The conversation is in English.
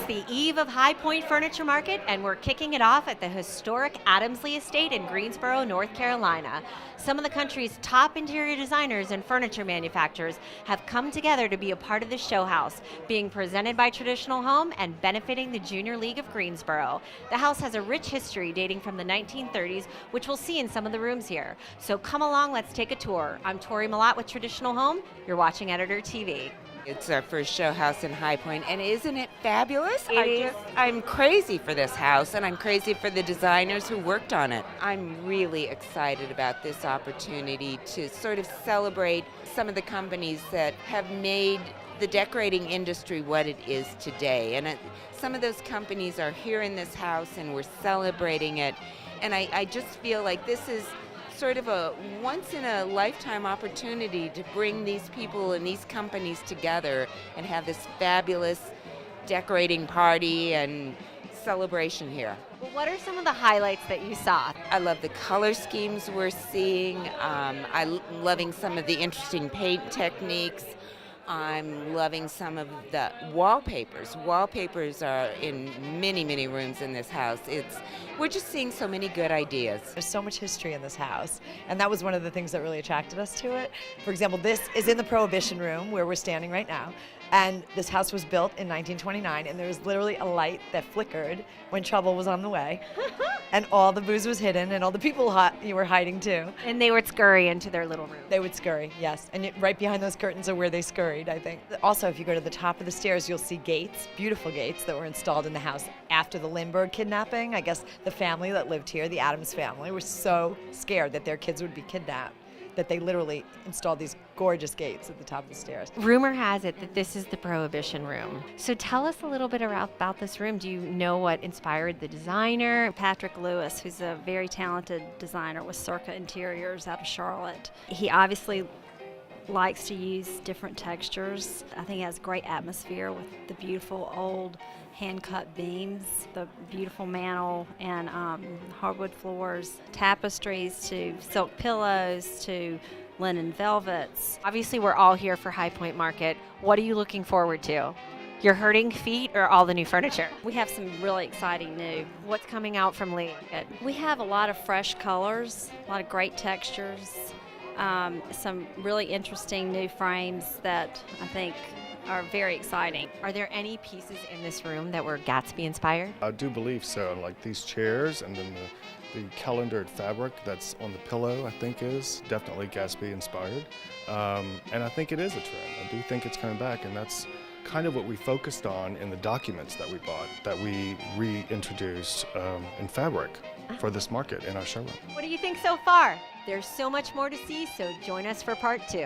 the eve of High Point Furniture Market, and we're kicking it off at the historic Adamsley Estate in Greensboro, North Carolina. Some of the country's top interior designers and furniture manufacturers have come together to be a part of this show house, being presented by Traditional Home and benefiting the Junior League of Greensboro. The house has a rich history dating from the 1930s, which we'll see in some of the rooms here. So come along, let's take a tour. I'm Tori Mellott with Traditional Home. You're watching Editor TV. It's our first show house in High Point, and isn't it fabulous? It is. I'm crazy for this house, and I'm crazy for the designers who worked on it. I'm really excited about this opportunity to sort of celebrate some of the companies that have made the decorating industry what it is today. And some of those companies are here in this house, and we're celebrating it. And I just feel like this is sort of a once-in-a-lifetime opportunity to bring these people and these companies together and have this fabulous decorating party and celebration here. Well, what are some of the highlights that you saw? I love the color schemes we're seeing. I'm loving some of the interesting paint techniques. I'm loving some of the wallpapers. Wallpapers are in many, many rooms in this house. We're just seeing so many good ideas. There's so much history in this house, and that was one of the things that really attracted us to it. For example, this is in the Prohibition Room where we're standing right now, and this house was built in 1929, and there was literally a light that flickered when trouble was on the way, and all the booze was hidden, and all the people you were hiding too. And they would scurry into their little room. They would scurry, yes, and right behind those curtains are where they scurried, I think. Also, if you go to the top of the stairs, you'll see gates, beautiful gates that were installed in the house after the Lindbergh kidnapping. I guess the family that lived here, the Adams family, were so scared that their kids would be kidnapped that they literally installed these gorgeous gates at the top of the stairs. Rumor has it that this is the Prohibition Room. So tell us a little bit about this room. Do you know what inspired the designer? Patrick Lewis, who's a very talented designer with Circa Interiors out of Charlotte. He obviously likes to use different textures. I think it has great atmosphere with the beautiful old hand-cut beams, the beautiful mantel and hardwood floors, tapestries to silk pillows to linen velvets. Obviously, we're all here for High Point Market. What are you looking forward to? Your hurting feet or all the new furniture? We have some really exciting new. What's coming out from Lee? We have a lot of fresh colors, a lot of great textures, some really interesting new frames that I think are very exciting. Are there any pieces in this room that were Gatsby inspired? I do believe so, like these chairs and then the calendared fabric that's on the pillow, I think is definitely Gatsby inspired. And I think it is a trend. I do think it's coming back, and that's kind of what we focused on in the documents that we bought, that we reintroduced in fabric for this market in our showroom. What do you think so far? There's so much more to see, so join us for part 2.